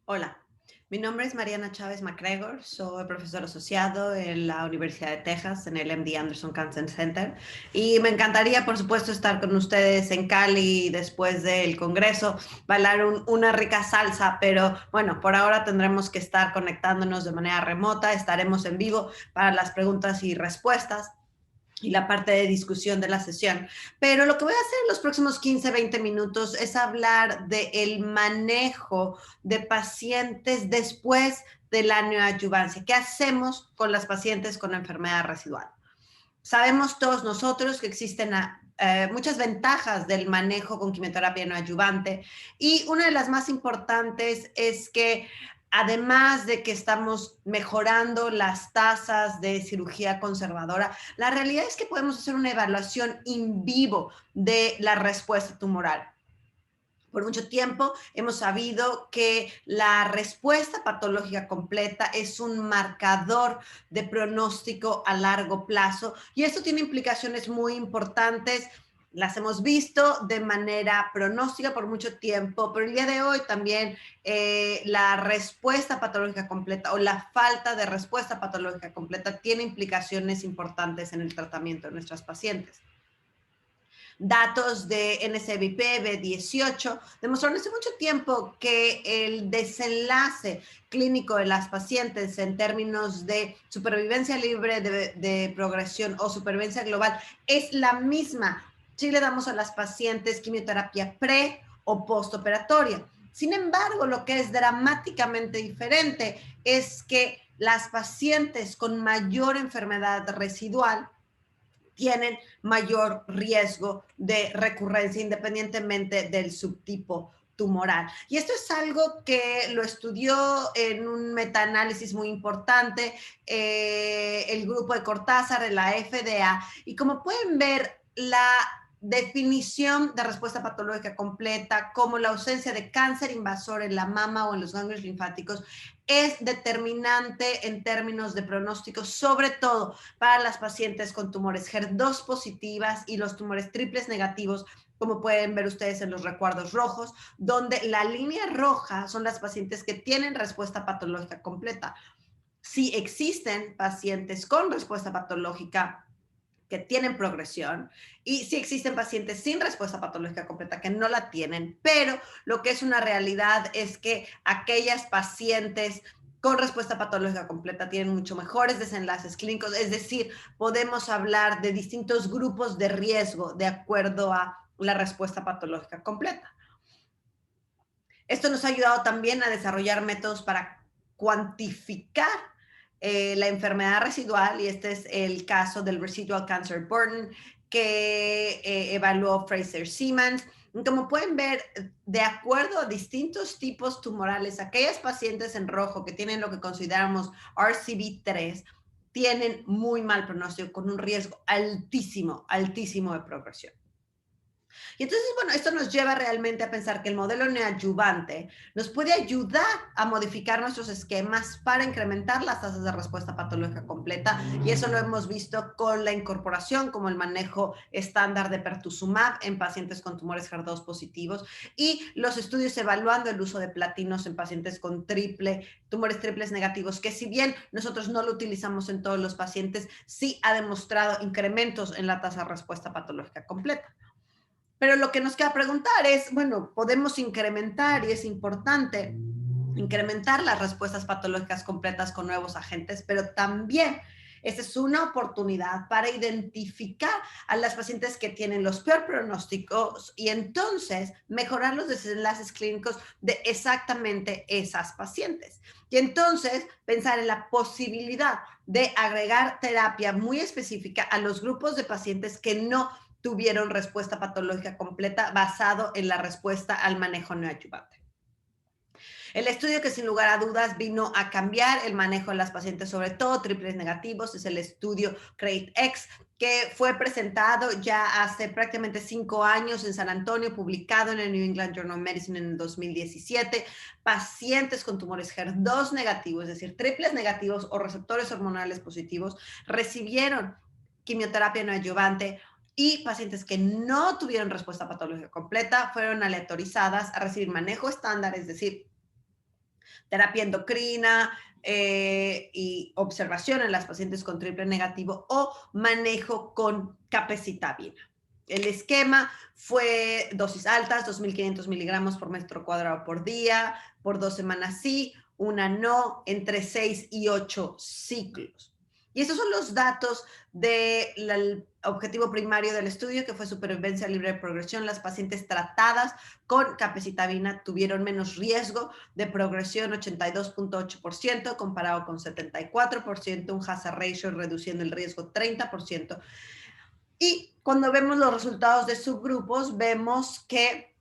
Hola, mi nombre es Mariana Chávez MacGregor, soy profesor asociado en la Universidad de Texas, en el MD Anderson Cancer Center, y me encantaría, por supuesto, estar con ustedes en Cali después del Congreso, bailar una rica salsa, pero bueno, por ahora tendremos que estar conectándonos de manera remota, estaremos en vivo para las preguntas y respuestas y la parte de discusión de la sesión. Pero lo que voy a hacer en los próximos 15, 20 minutos es hablar del manejo de pacientes después de la neoadyuvancia. ¿Qué hacemos con las pacientes con enfermedad residual? Sabemos todos nosotros que existen muchas ventajas del manejo con quimioterapia neoadyuvante y una de las más importantes es que además de que estamos mejorando las tasas de cirugía conservadora, la realidad es que podemos hacer una evaluación in vivo de la respuesta tumoral. Por mucho tiempo hemos sabido que la respuesta patológica completa es un marcador de pronóstico a largo plazo y esto tiene implicaciones muy importantes. Las hemos visto de manera pronóstica por mucho tiempo, pero el día de hoy también la respuesta patológica completa o la falta de respuesta patológica completa tiene implicaciones importantes en el tratamiento de nuestras pacientes. Datos de NCBP B18 demostraron hace mucho tiempo que el desenlace clínico de las pacientes en términos de supervivencia libre de progresión o supervivencia global es la misma si le damos a las pacientes quimioterapia pre o postoperatoria. Sin embargo, lo que es dramáticamente diferente es que las pacientes con mayor enfermedad residual tienen mayor riesgo de recurrencia independientemente del subtipo tumoral. Y esto es algo que lo estudió en un metaanálisis muy importante el grupo de Cortázar de la FDA. Y como pueden ver, la definición de respuesta patológica completa como la ausencia de cáncer invasor en la mama o en los ganglios linfáticos es determinante en términos de pronóstico, sobre todo para las pacientes con tumores HER2 positivas y los tumores triples negativos, como pueden ver ustedes en los recuadros rojos, donde la línea roja son las pacientes que tienen respuesta patológica completa. Si existen pacientes con respuesta patológica que tienen progresión y si existen pacientes sin respuesta patológica completa que no la tienen, pero lo que es una realidad es que aquellas pacientes con respuesta patológica completa tienen mucho mejores desenlaces clínicos, es decir, podemos hablar de distintos grupos de riesgo de acuerdo a la respuesta patológica completa. Esto nos ha ayudado también a desarrollar métodos para cuantificar la enfermedad residual, y este es el caso del Residual Cancer Burden que evaluó Fraser Siemens. Como pueden ver, de acuerdo a distintos tipos tumorales, aquellas pacientes en rojo que tienen lo que consideramos RCB3 tienen muy mal pronóstico, con un riesgo altísimo, altísimo de progresión. Y entonces, bueno, esto nos lleva realmente a pensar que el modelo neoadyuvante nos puede ayudar a modificar nuestros esquemas para incrementar las tasas de respuesta patológica completa, y eso lo hemos visto con la incorporación como el manejo estándar de pertuzumab en pacientes con tumores HER2 positivos y los estudios evaluando el uso de platinos en pacientes con tumores triples negativos, que si bien nosotros no lo utilizamos en todos los pacientes, sí ha demostrado incrementos en la tasa de respuesta patológica completa. Pero lo que nos queda preguntar es, bueno, podemos incrementar, y es importante incrementar las respuestas patológicas completas con nuevos agentes, pero también esta es una oportunidad para identificar a las pacientes que tienen los peores pronósticos y entonces mejorar los desenlaces clínicos de exactamente esas pacientes. Y entonces pensar en la posibilidad de agregar terapia muy específica a los grupos de pacientes que no tuvieron respuesta patológica completa basado en la respuesta al manejo neoadyuvante. El estudio que sin lugar a dudas vino a cambiar el manejo de las pacientes, sobre todo triples negativos, es el estudio CRATE-X, que fue presentado ya hace prácticamente 5 años en San Antonio, publicado en el New England Journal of Medicine en el 2017. Pacientes con tumores HER2 negativos, es decir, triples negativos o receptores hormonales positivos, recibieron quimioterapia neoadyuvante, y pacientes que no tuvieron respuesta patológica completa fueron aleatorizadas a recibir manejo estándar, es decir, terapia endocrina y observación en las pacientes con triple negativo o manejo con capecitabina. El esquema fue dosis altas, 2.500 miligramos por metro cuadrado por día, por 2 semanas sí, una no, entre 6 y 8 ciclos. Y esos son los datos del objetivo primario del estudio, que fue supervivencia libre de progresión. Las pacientes tratadas con capecitabina tuvieron menos riesgo de progresión, 82.8%, comparado con 74%, un hazard ratio reduciendo el riesgo 30%. Y cuando vemos los resultados de subgrupos, vemos que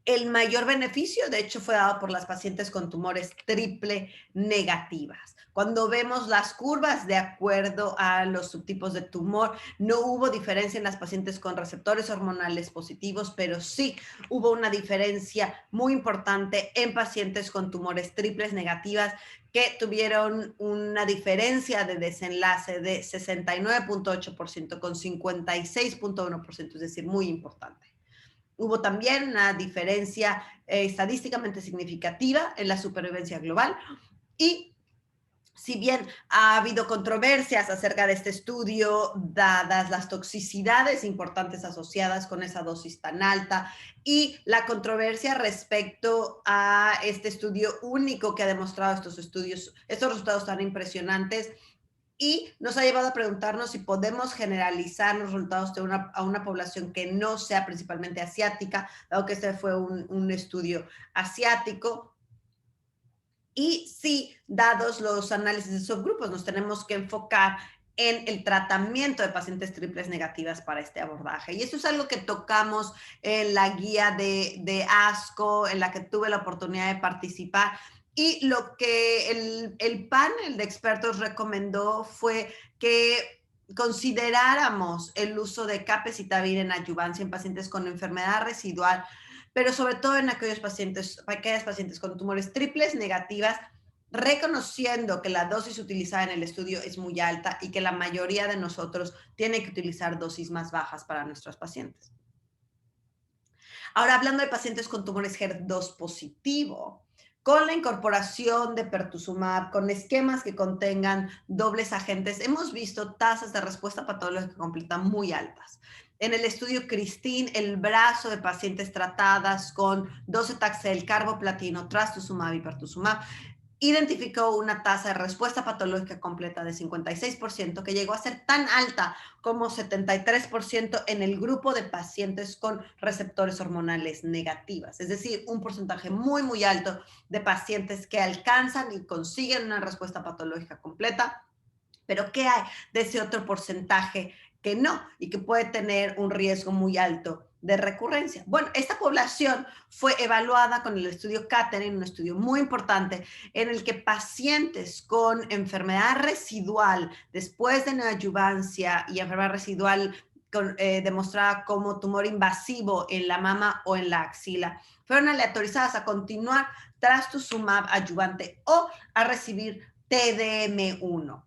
el mayor beneficio, de hecho, fue dado por las pacientes con tumores triple negativas. Cuando vemos las curvas de acuerdo a los subtipos de tumor, no hubo diferencia en las pacientes con receptores hormonales positivos, pero sí hubo una diferencia muy importante en pacientes con tumores triples negativas que tuvieron una diferencia de desenlace de 69.8% con 56.1%, es decir, muy importante. Hubo también una diferencia estadísticamente significativa en la supervivencia global y si bien ha habido controversias acerca de este estudio, dadas las toxicidades importantes asociadas con esa dosis tan alta y la controversia respecto a este estudio único que ha demostrado estos resultados tan impresionantes, y nos ha llevado a preguntarnos si podemos generalizar los resultados a una población que no sea principalmente asiática, dado que este fue un estudio asiático. Y si, dados los análisis de subgrupos, nos tenemos que enfocar en el tratamiento de pacientes triples negativas para este abordaje. Y eso es algo que tocamos en la guía de ASCO, en la que tuve la oportunidad de participar. Y lo que el panel de expertos recomendó fue que consideráramos el uso de capecitabina en adyuvancia en pacientes con enfermedad residual, pero sobre todo en aquellas pacientes con tumores triples negativas, reconociendo que la dosis utilizada en el estudio es muy alta y que la mayoría de nosotros tiene que utilizar dosis más bajas para nuestros pacientes. Ahora, hablando de pacientes con tumores HER2 positivo, con la incorporación de pertuzumab, con esquemas que contengan dobles agentes, hemos visto tasas de respuesta patológica completa muy altas. En el estudio CRISTINE, el brazo de pacientes tratadas con docetaxel, carboplatino, trastuzumab y pertuzumab identificó una tasa de respuesta patológica completa de 56%, que llegó a ser tan alta como 73% en el grupo de pacientes con receptores hormonales negativas. Es decir, un porcentaje muy, muy alto de pacientes que alcanzan y consiguen una respuesta patológica completa. Pero ¿qué hay de ese otro porcentaje que no y que puede tener un riesgo muy alto de recurrencia? Bueno, esta población fue evaluada con el estudio Catherine, un estudio muy importante en el que pacientes con enfermedad residual después de neoadyuvancia y enfermedad residual demostrada como tumor invasivo en la mama o en la axila, fueron aleatorizadas a continuar trastuzumab adyuvante o a recibir TDM1.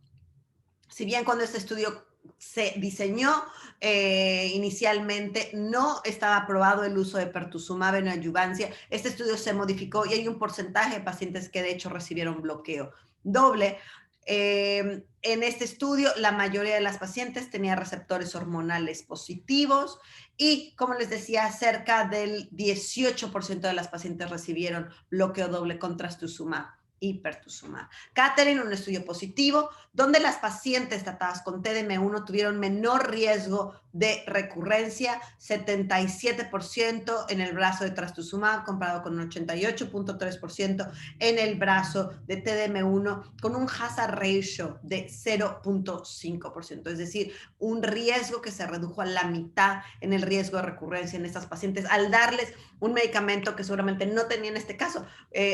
Si bien cuando este estudio se diseñó inicialmente no estaba aprobado el uso de pertuzumab en adyuvancia, este estudio se modificó y hay un porcentaje de pacientes que de hecho recibieron bloqueo doble. En este estudio, la mayoría de las pacientes tenía receptores hormonales positivos y, como les decía, cerca del 18% de las pacientes recibieron bloqueo doble con trastuzumab y pertuzumab. Catherine, un estudio positivo, donde las pacientes tratadas con TDM1 tuvieron menor riesgo de recurrencia, 77% en el brazo de trastuzumab, comparado con un 88.3% en el brazo de TDM1, con un hazard ratio de 0.5%, es decir, un riesgo que se redujo a la mitad en el riesgo de recurrencia en estas pacientes al darles un medicamento que seguramente no tenía en este caso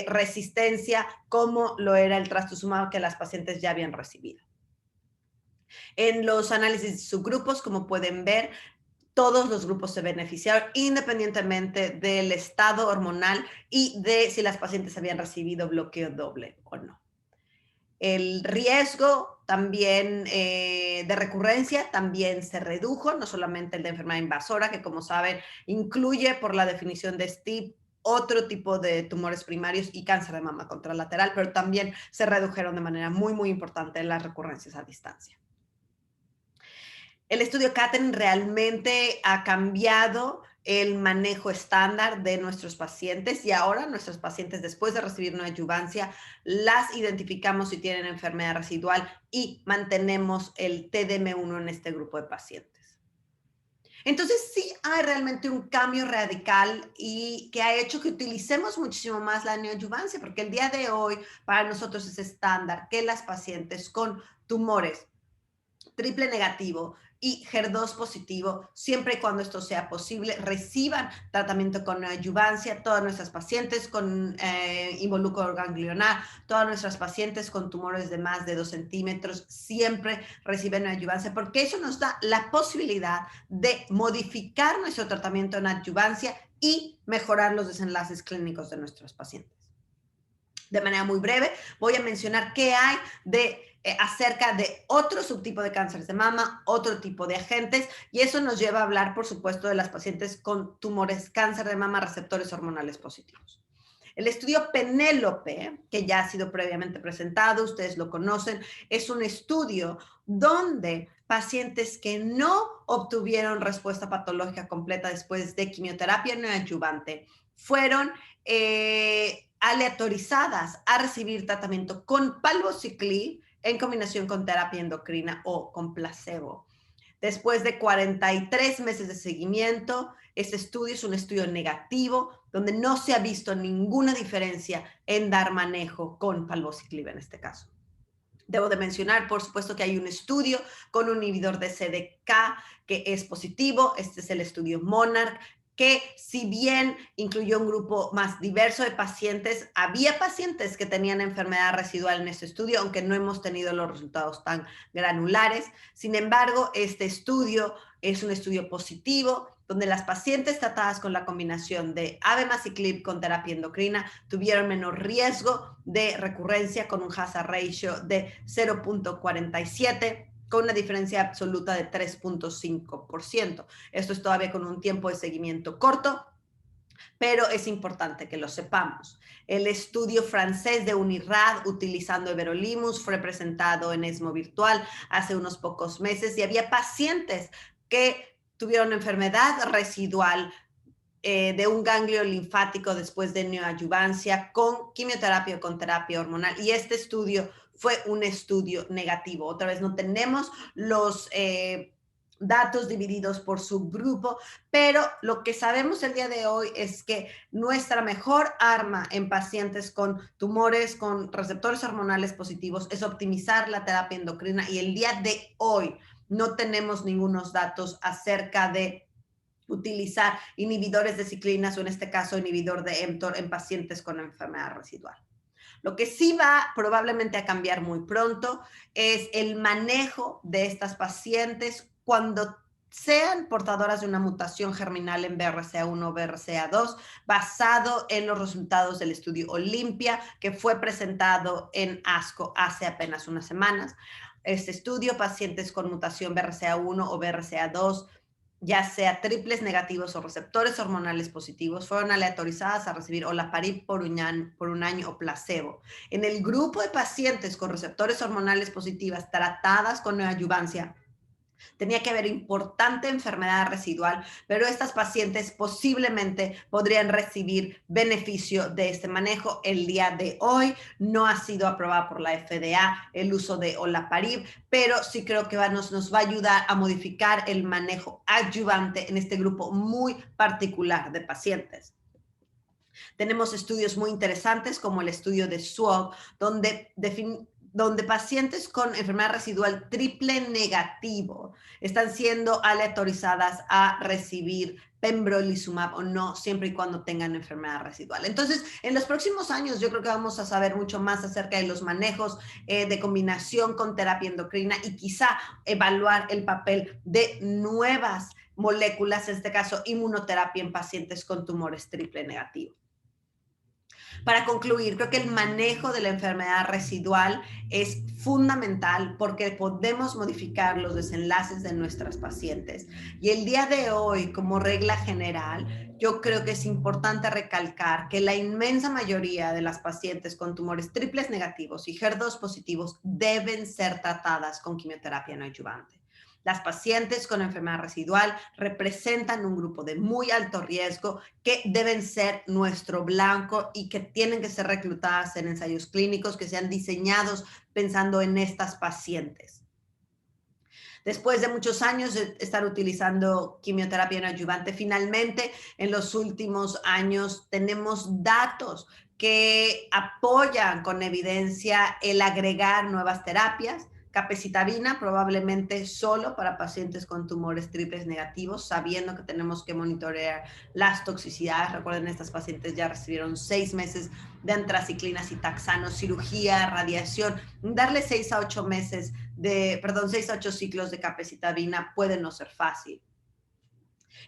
resistencia, como lo era el trastuzumab que las pacientes ya habían recibido. En los análisis de subgrupos, como pueden ver, todos los grupos se beneficiaron independientemente del estado hormonal y de si las pacientes habían recibido bloqueo doble o no. El riesgo también de recurrencia también se redujo, no solamente el de enfermedad invasora, que como saben incluye por la definición de STIP otro tipo de tumores primarios y cáncer de mama contralateral, pero también se redujeron de manera muy importante las recurrencias a distancia. El estudio Catherine realmente ha cambiado el manejo estándar de nuestros pacientes y ahora nuestros pacientes, después de recibir una adyuvancia, las identificamos si tienen enfermedad residual y mantenemos el TDM1 en este grupo de pacientes. Entonces sí hay realmente un cambio radical y que ha hecho que utilicemos muchísimo más la neoadyuvancia, porque el día de hoy para nosotros es estándar que las pacientes con tumores triple negativo y HER2 positivo, siempre y cuando esto sea posible, reciban tratamiento con neoadyuvancia. Todas nuestras pacientes con involucro ganglionar, todas nuestras pacientes con tumores de más de 2 centímetros, siempre reciben neoadyuvancia, porque eso nos da la posibilidad de modificar nuestro tratamiento en adyuvancia y mejorar los desenlaces clínicos de nuestros pacientes. De manera muy breve, voy a mencionar qué hay acerca de otro subtipo de cánceres de mama, otro tipo de agentes, y eso nos lleva a hablar, por supuesto, de las pacientes con tumores cáncer de mama receptores hormonales positivos. El estudio Penélope, que ya ha sido previamente presentado, ustedes lo conocen, es un estudio donde pacientes que no obtuvieron respuesta patológica completa después de quimioterapia neoadyuvante fueron aleatorizadas a recibir tratamiento con palbociclib en combinación con terapia endocrina o con placebo. Después de 43 meses de seguimiento, este estudio es un estudio negativo donde no se ha visto ninguna diferencia en dar manejo con palbociclib en este caso. Debo de mencionar, por supuesto, que hay un estudio con un inhibidor de CDK que es positivo. Este es el estudio Monarch, que si bien incluyó un grupo más diverso de pacientes, había pacientes que tenían enfermedad residual en este estudio, aunque no hemos tenido los resultados tan granulares. Sin embargo, este estudio es un estudio positivo, donde las pacientes tratadas con la combinación de abemaciclib con terapia endocrina tuvieron menor riesgo de recurrencia con un hazard ratio de 0.47, con una diferencia absoluta de 3.5%. Esto es todavía con un tiempo de seguimiento corto, pero es importante que lo sepamos. El estudio francés de Unirad utilizando everolimus fue presentado en ESMO Virtual hace unos pocos meses y había pacientes que tuvieron enfermedad residual de un ganglio linfático después de neoadyuvancia con quimioterapia o con terapia hormonal. Y este estudio fue un estudio negativo. Otra vez no tenemos los datos divididos por subgrupo, pero lo que sabemos el día de hoy es que nuestra mejor arma en pacientes con tumores con receptores hormonales positivos es optimizar la terapia endocrina, y el día de hoy no tenemos ningunos datos acerca de utilizar inhibidores de ciclinas o en este caso inhibidor de mTOR en pacientes con enfermedad residual. Lo que sí va probablemente a cambiar muy pronto es el manejo de estas pacientes cuando sean portadoras de una mutación germinal en BRCA1 o BRCA2, basado en los resultados del estudio Olympia, que fue presentado en ASCO hace apenas unas semanas. Este estudio, pacientes con mutación BRCA1 o BRCA2, ya sea triples negativos o receptores hormonales positivos, fueron aleatorizadas a recibir olaparib por un año o placebo. En el grupo de pacientes con receptores hormonales positivas tratadas con neoadyuvancia, tenía que haber importante enfermedad residual, pero estas pacientes posiblemente podrían recibir beneficio de este manejo. El día de hoy no ha sido aprobado por la FDA el uso de olaparib, pero sí creo que nos va a ayudar a modificar el manejo adyuvante en este grupo muy particular de pacientes. Tenemos estudios muy interesantes como el estudio de SWOG, donde pacientes con enfermedad residual triple negativo están siendo aleatorizadas a recibir pembrolizumab o no, siempre y cuando tengan enfermedad residual. Entonces, en los próximos años yo creo que vamos a saber mucho más acerca de los manejos de combinación con terapia endocrina y quizá evaluar el papel de nuevas moléculas, en este caso inmunoterapia en pacientes con tumores triple negativos. Para concluir, creo que el manejo de la enfermedad residual es fundamental porque podemos modificar los desenlaces de nuestras pacientes. Y el día de hoy, como regla general, yo creo que es importante recalcar que la inmensa mayoría de las pacientes con tumores triples negativos y HER2 positivos deben ser tratadas con quimioterapia no adyuvante. Las pacientes con enfermedad residual representan un grupo de muy alto riesgo que deben ser nuestro blanco y que tienen que ser reclutadas en ensayos clínicos que sean diseñados pensando en estas pacientes. Después de muchos años de estar utilizando quimioterapia no adyuvante, finalmente en los últimos años tenemos datos que apoyan con evidencia el agregar nuevas terapias. Capecitabina, probablemente solo para pacientes con tumores triples negativos, sabiendo que tenemos que monitorear las toxicidades. Recuerden, estas pacientes ya recibieron 6 meses de antraciclinas y taxanos, cirugía, radiación. Darle 6 a 8 meses 6 a 8 ciclos de capecitabina puede no ser fácil.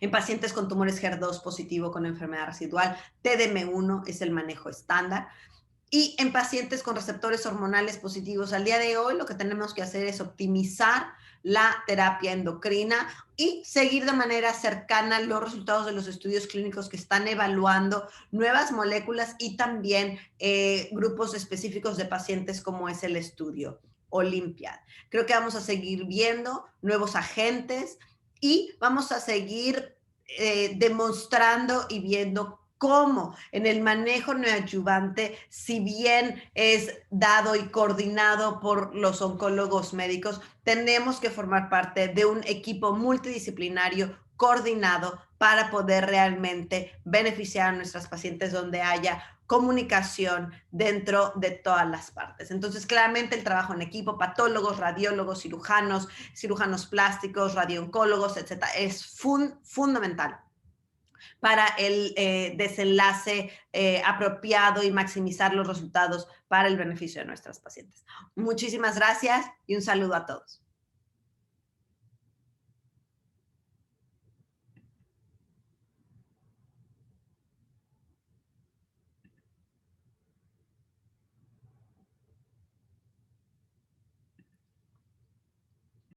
En pacientes con tumores HER2 positivo con enfermedad residual, TDM1 es el manejo estándar. Y en pacientes con receptores hormonales positivos, al día de hoy lo que tenemos que hacer es optimizar la terapia endocrina y seguir de manera cercana los resultados de los estudios clínicos que están evaluando nuevas moléculas y también grupos específicos de pacientes como es el estudio Olympiad. Creo que vamos a seguir viendo nuevos agentes y vamos a seguir demostrando y viendo cómo en el manejo neoadyuvante, si bien es dado y coordinado por los oncólogos médicos, tenemos que formar parte de un equipo multidisciplinario coordinado para poder realmente beneficiar a nuestras pacientes donde haya comunicación dentro de todas las partes. Entonces, claramente el trabajo en equipo, patólogos, radiólogos, cirujanos plásticos, radiooncólogos, etcétera, es fundamental para el desenlace apropiado y maximizar los resultados para el beneficio de nuestras pacientes. Muchísimas gracias y un saludo a todos.